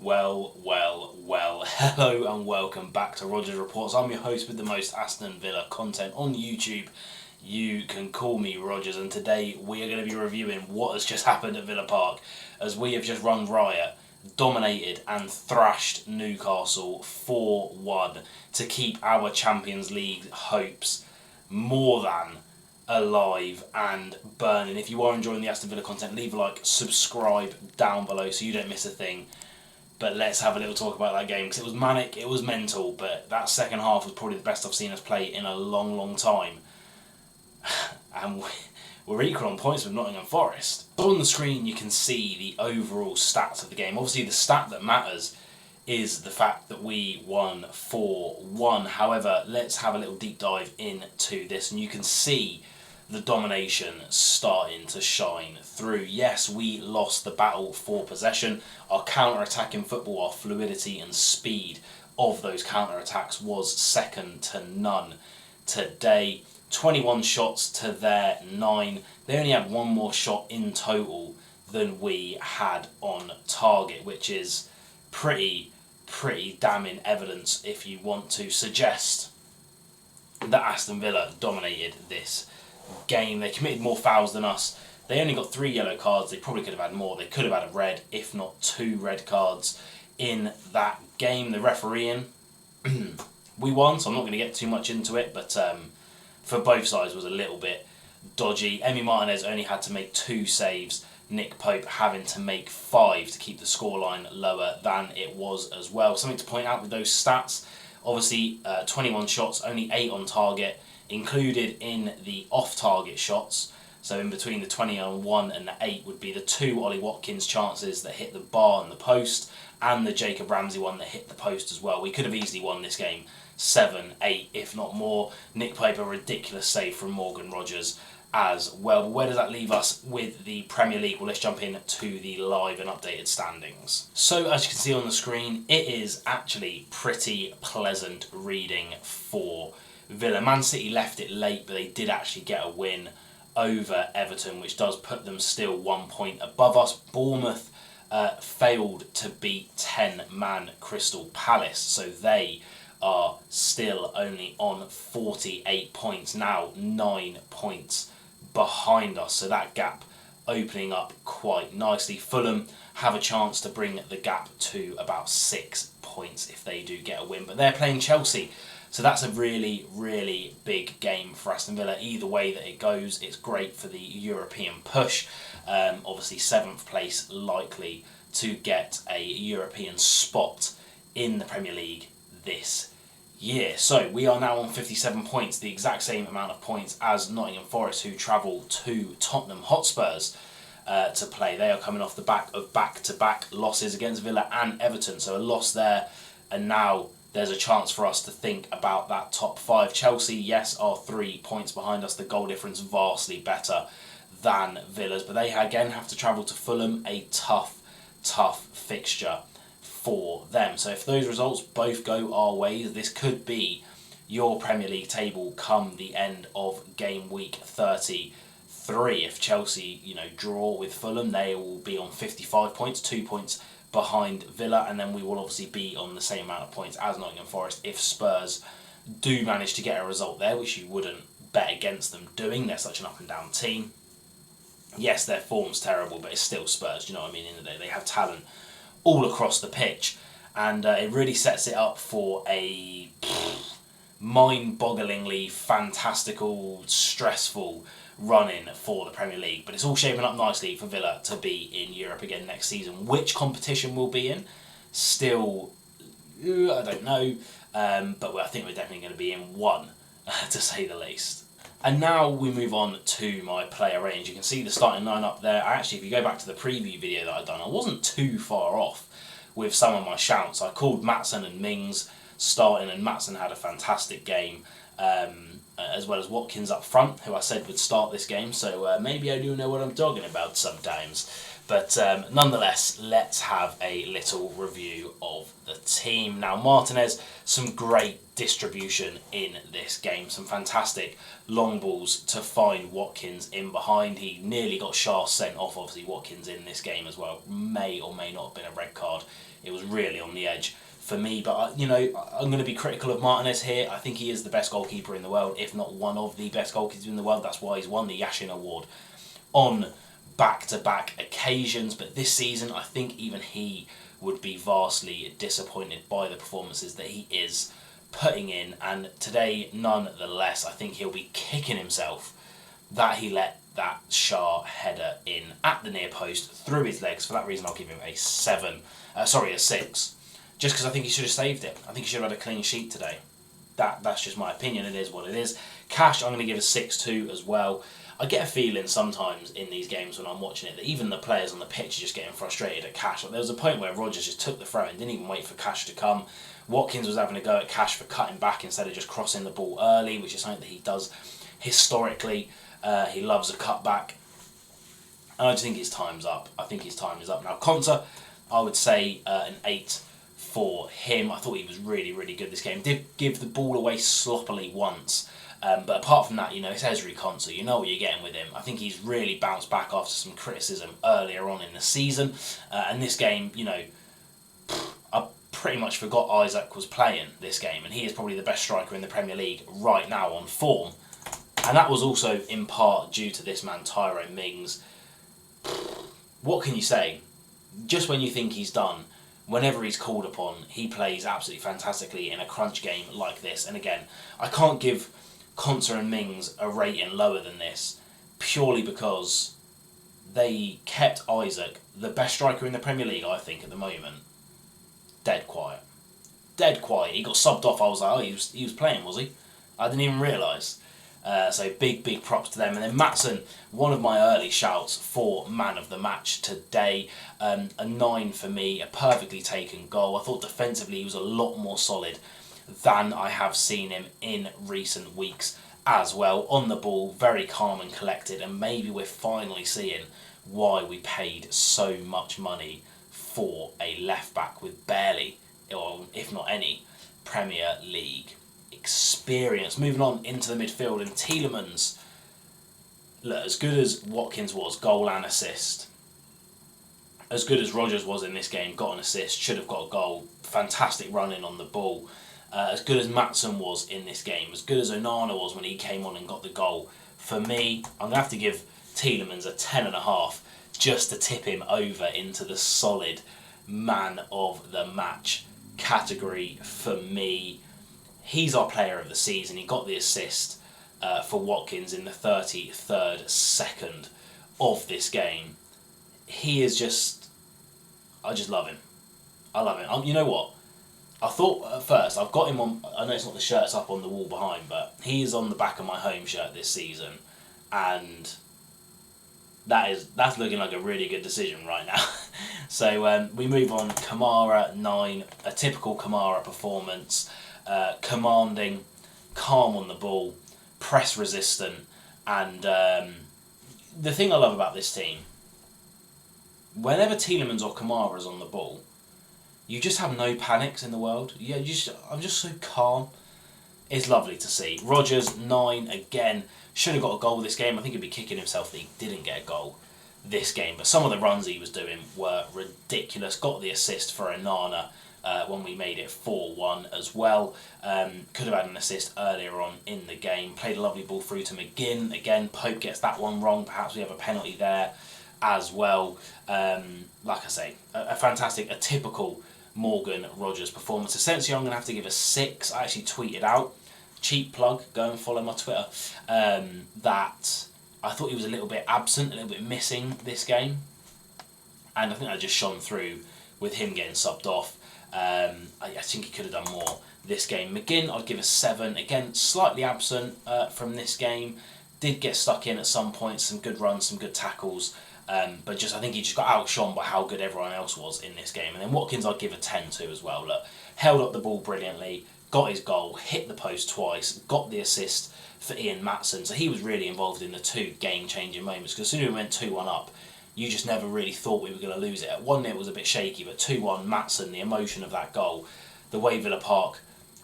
Well, hello and welcome back to Rogers Reports. I'm your host with the most Aston Villa content on YouTube. You can call me Rogers, and today we are going to be reviewing what has just happened at Villa Park, as we have just run riot, dominated and thrashed Newcastle 4-1 to keep our Champions League hopes more than alive and burning. If you are enjoying the Aston Villa content, leave a like, subscribe down below so you don't miss a thing. But let's have a little talk about that game, because it was manic, it was mental, but that second half was probably the best I've seen us play in a long time. And we're equal on points with Nottingham Forest. So on the screen you can see the overall stats of the game. Obviously the stat that matters is the fact that we won 4-1. However, let's have a little deep dive into this, and you can see the domination starting to shine through. Yes, we lost the battle for possession. Our counter-attacking football, our fluidity and speed of those counter-attacks was second to none today. 21 shots to their 9. They only had one more shot in total than we had on target, which is pretty damning evidence if you want to suggest that Aston Villa dominated this game. They committed more fouls than us. They only got 3 yellow cards. They probably could have had more. They could have had a red, if not 2 red cards in that game. The refereeing, we won, so I'm not going to get too much into it, but for both sides was a little bit dodgy. Emi Martinez only had to make 2 saves. Nick Pope having to make 5 to keep the scoreline lower than it was as well. Something to point out with those stats, obviously 21 shots, only 8 on target. Included in the off-target shots, so in between the 21 and the 8 would be the 2 Ollie Watkins chances that hit the bar and the post, and the Jacob Ramsey one that hit the post as well. We could have easily won this game 7-8, if not more. Nick Pope, a ridiculous save from Morgan Rogers as well. But where does that leave us with the Premier League? Well, let's jump in to the live and updated standings. So as you can see on the screen, it is actually pretty pleasant reading for Villa. Man City left it late, but they did actually get a win over Everton, which does put them still 1 point above us. Bournemouth failed to beat 10-man Crystal Palace, so they are still only on 48 points, now 9 points behind us, so that gap opening up quite nicely. Fulham have a chance to bring the gap to about 6 points if they do get a win, but they're playing Chelsea. So that's a really big game for Aston Villa. Either way that it goes, it's great for the European push. Obviously 7th place likely to get a European spot in the Premier League this year. So we are now on 57 points, the exact same amount of points as Nottingham Forest, who travel to Tottenham Hotspurs to play. They are coming off the back of back-to-back losses against Villa and Everton. So a loss there, and now there's a chance for us to think about that top 5. Chelsea, yes, are 3 points behind us. The goal difference vastly better than Villa's, but they again have to travel to Fulham, a tough fixture for them. So if those results both go our ways, this could be your Premier League table come the end of game week 33. If Chelsea, draw with Fulham, they will be on 55 points, 2 points behind Villa, and then we will obviously be on the same amount of points as Nottingham Forest if Spurs do manage to get a result there, which you wouldn't bet against them doing. They're such an up and down team. Yes, their form's terrible, but it's still Spurs, you know what I mean? In the day, they have talent all across the pitch, and it really sets it up for a mind-bogglingly fantastical, stressful run-in for the Premier League. But it's all shaping up nicely for Villa to be in Europe again next season. Which competition we'll be in, still, I don't know, but I think we're definitely going to be in one, to say the least. And now we move on to my player range. You can see the starting lineup there. Actually, if you go back to the preview video that I'd done, I wasn't too far off with some of my shouts. I called Maatsen and Mings starting, and Maatsen had a fantastic game, as well as Watkins up front, who I said would start this game. So maybe I do know what I'm talking about sometimes. But nonetheless, let's have a little review of the team. Now, Martinez, some great distribution in this game. Some fantastic long balls to find Watkins in behind. He nearly got Shah sent off, obviously, Watkins in this game as well. May or may not have been a red card. It was really on the edge for me. But, I'm going to be critical of Martinez here. I think he is the best goalkeeper in the world, if not one of the best goalkeepers in the world. That's why he's won the Yashin Award on back-to-back occasions, but this season I think even he would be vastly disappointed by the performances that he is putting in, and today nonetheless I think he'll be kicking himself that he let that Shah header in at the near post through his legs. For that reason I'll give him a 6, just because I think he should have saved it. I think he should have had a clean sheet today. That's just my opinion. It is what it is. Cash I'm going to give a 6-2 as well. I get a feeling sometimes in these games when I'm watching it that even the players on the pitch are just getting frustrated at Cash. Like there was a point where Rodgers just took the throw and didn't even wait for Cash to come. Watkins was having a go at Cash for cutting back instead of just crossing the ball early, which is something that he does historically. He loves a cutback. And I just think his time's up. I think his time is up now. Konsa, I would say an 8 for him. I thought he was really, really good this game. Did give the ball away sloppily once. But apart from that, it's Ezri Konsa. You know what you're getting with him. I think he's really bounced back after some criticism earlier on in the season. And this game, I pretty much forgot Isaac was playing this game. And he is probably the best striker in the Premier League right now on form. And that was also in part due to this man, Tyrone Mings. What can you say? Just when you think he's done, whenever he's called upon, he plays absolutely fantastically in a crunch game like this. And again, I can't give Konsa and Mings a rating lower than this purely because they kept Isaac, the best striker in the Premier League, I think, at the moment, dead quiet. Dead quiet. He got subbed off. I was like, oh, he was playing, was he? I didn't even realise. So big props to them. And then Maatsen, one of my early shouts for man of the match today. A 9 for me, a perfectly taken goal. I thought defensively he was a lot more solid than I have seen him in recent weeks as well. On the ball, very calm and collected, and maybe we're finally seeing why we paid so much money for a left-back with barely, or if not any, Premier League experience. Moving on into the midfield, and Tielemans, look, as good as Watkins was, goal and assist, as good as Rodgers was in this game, got an assist, should have got a goal, fantastic running on the ball. As good as Maatsen was in this game, as good as Onana was when he came on and got the goal, for me, I'm going to have to give Tielemans a 10.5 just to tip him over into the solid man of the match category for me. He's our player of the season. He got the assist for Watkins in the 33rd second of this game. He is just... I just love him. I love him. You know what? I thought at first, I've got him on, I know it's not the shirts up on the wall behind, but he is on the back of my home shirt this season, and that's looking like a really good decision right now. So we move on. Kamara, 9, a typical Kamara performance, commanding, calm on the ball, press resistant, and the thing I love about this team, whenever Tielemans or Kamara is on the ball, you just have no panics in the world. Yeah, I'm just so calm. It's lovely to see. Rodgers, 9, again, should have got a goal this game. I think he'd be kicking himself that he didn't get a goal this game. But some of the runs he was doing were ridiculous. Got the assist for Onana when we made it 4-1 as well. Could have had an assist earlier on in the game. Played a lovely ball through to McGinn. Again, Pope gets that one wrong. Perhaps we have a penalty there as well. Like I say, a typical Morgan Rodgers performance. Essentially, I'm going to have to give a 6. I actually tweeted out, cheap plug, go and follow my Twitter, that I thought he was a little bit absent, a little bit missing this game. And I think that just shone through with him getting subbed off. I think he could have done more this game. McGinn, I'd give a 7. Again, slightly absent from this game. Did get stuck in at some points, some good runs, some good tackles. But I think he just got outshone by how good everyone else was in this game. And then Watkins I'd give a 10 to as well. Look, held up the ball brilliantly, got his goal, hit the post twice, got the assist for Ian Maatsen. So he was really involved in the 2 game-changing moments. Because as soon as we went 2-1 up, you just never really thought we were going to lose it. At 1-0 it was a bit shaky, but 2-1, Maatsen, the emotion of that goal, the way Villa Park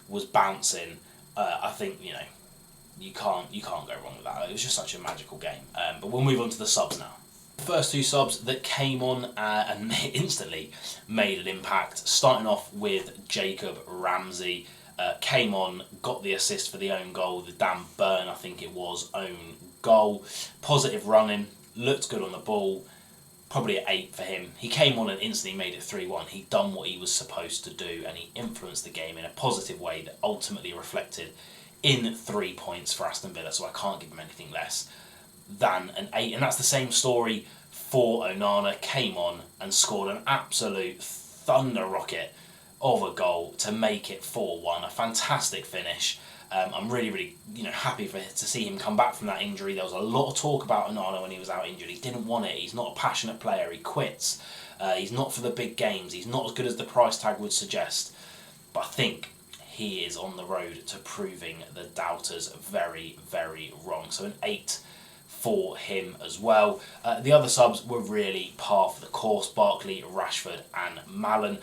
was bouncing, I think, you can't go wrong with that. It was just such a magical game. But we'll move on to the subs now. The first two subs that came on and instantly made an impact, starting off with Jacob Ramsey. Came on, got the assist for the own goal, the Dan Burn, I think it was, own goal. Positive running, looked good on the ball, probably an 8 for him. He came on and instantly made it 3-1. He'd done what he was supposed to do, and he influenced the game in a positive way that ultimately reflected in 3 points for Aston Villa, so I can't give him anything less than an 8. And that's the same story for Onana. Came on and scored an absolute thunder rocket of a goal to make it 4-1. A fantastic finish. I'm really happy to see him come back from that injury. There was a lot of talk about Onana when he was out injured. He didn't want it. He's not a passionate player. He quits. He's not for the big games. He's not as good as the price tag would suggest. But I think he is on the road to proving the doubters very, very wrong. So an 8 for him as well. The other subs were really par for the course. Barkley, Rashford and Malen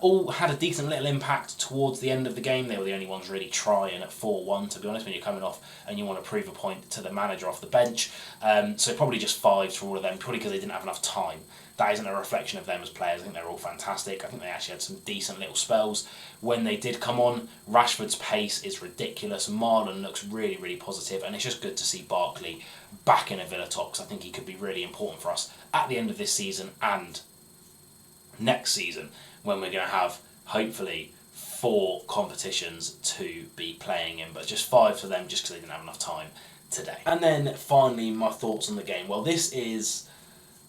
all had a decent little impact towards the end of the game. They were the only ones really trying at 4-1, to be honest, when you're coming off and you want to prove a point to the manager off the bench. So probably just 5s for all of them, probably because they didn't have enough time. That isn't a reflection of them as players. I think they're all fantastic. I think they actually had some decent little spells when they did come on. Rashford's pace is ridiculous. Marlon looks really, really positive, and it's just good to see Barkley back in a Villa top, because I think he could be really important for us at the end of this season and next season, when we're going to have, hopefully, 4 competitions to be playing in, but just 5 for them just because they didn't have enough time today. And then finally, my thoughts on the game. Well, this is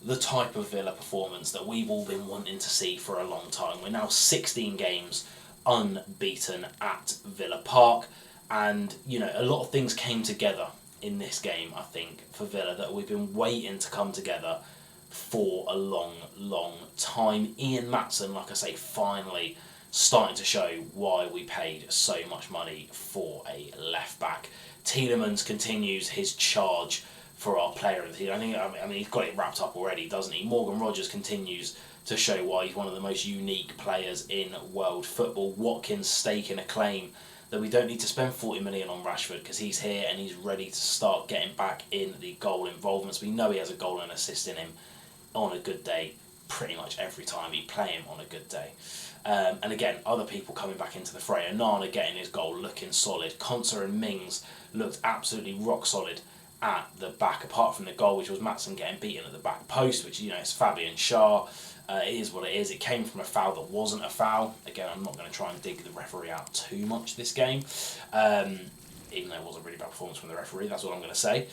the type of Villa performance that we've all been wanting to see for a long time. We're now 16 games unbeaten at Villa Park, and a lot of things came together in this game, I think, for Villa, that we've been waiting to come together for a long, long time. Ian Maatsen, like I say, finally starting to show why we paid so much money for a left back. Tielemans continues his charge for our player of the season. I mean, he's got it wrapped up already, doesn't he? Morgan Rogers continues to show why he's one of the most unique players in world football. Watkins staking a claim that we don't need to spend 40 million on Rashford, because he's here and he's ready to start getting back in the goal involvements. We know he has a goal and assist in him on a good day pretty much every time we play him on a good day. And again, other people coming back into the fray. Onana getting his goal, looking solid. Konsa and Mings looked absolutely rock solid at the back, apart from the goal, which was Maatsen getting beaten at the back post, which, it's Fabian Schär. It is what it is. It came from a foul that wasn't a foul. Again, I'm not going to try and dig the referee out too much this game, even though it was a really bad performance from the referee, that's what I'm going to say.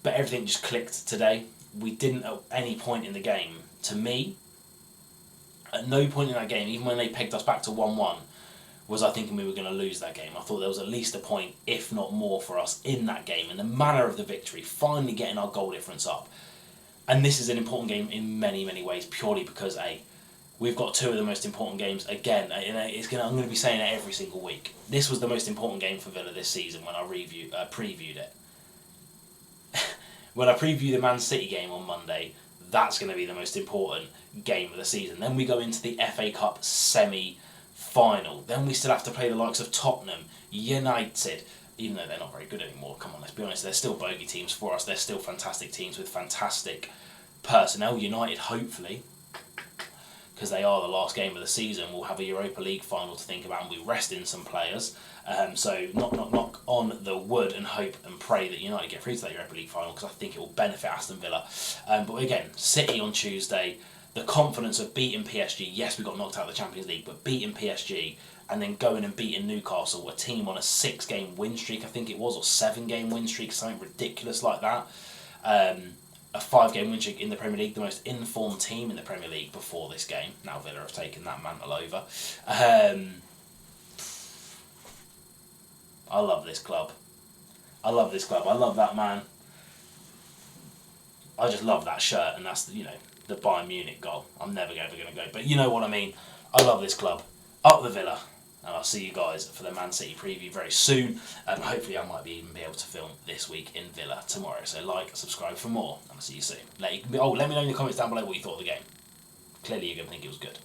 But everything just clicked today. We didn't at any point in the game, to me, at no point in that game, even when they pegged us back to 1-1, was I thinking we were going to lose that game. I thought there was at least a point, if not more, for us in that game, and the manner of the victory, finally getting our goal difference up. And this is an important game in many, many ways, purely because, we've got 2 of the most important games. Again, I'm going to be saying it every single week. This was the most important game for Villa this season when I previewed it. When I preview the Man City game on Monday, that's going to be the most important game of the season. Then we go into the FA Cup semi-final. Then we still have to play the likes of Tottenham, United, even though they're not very good anymore. Come on, let's be honest, they're still bogey teams for us. They're still fantastic teams with fantastic personnel. United, hopefully, because they are the last game of the season, will have a Europa League final to think about, and we rest in some players. So knock on the wood and hope and pray that United get through to that Europa League final, because I think it will benefit Aston Villa. But again, City on Tuesday, the confidence of beating PSG. Yes, we got knocked out of the Champions League, but beating PSG and then going and beating Newcastle, a team on a 6-game win streak, I think it was, or 7-game win streak, something ridiculous like that. A 5-game win streak in the Premier League, the most informed team in the Premier League before this game. Now Villa have taken that mantle over. I love this club. I love this club. I love that man. I just love that shirt, and that's the Bayern Munich goal. I'm never ever going to go, but you know what I mean. I love this club. Up the Villa. and I'll see you guys for the Man City preview very soon. Hopefully I might even be able to film this week in Villa tomorrow. So like, subscribe for more, and I'll see you soon. Let me know in the comments down below what you thought of the game. Clearly you're going to think it was good.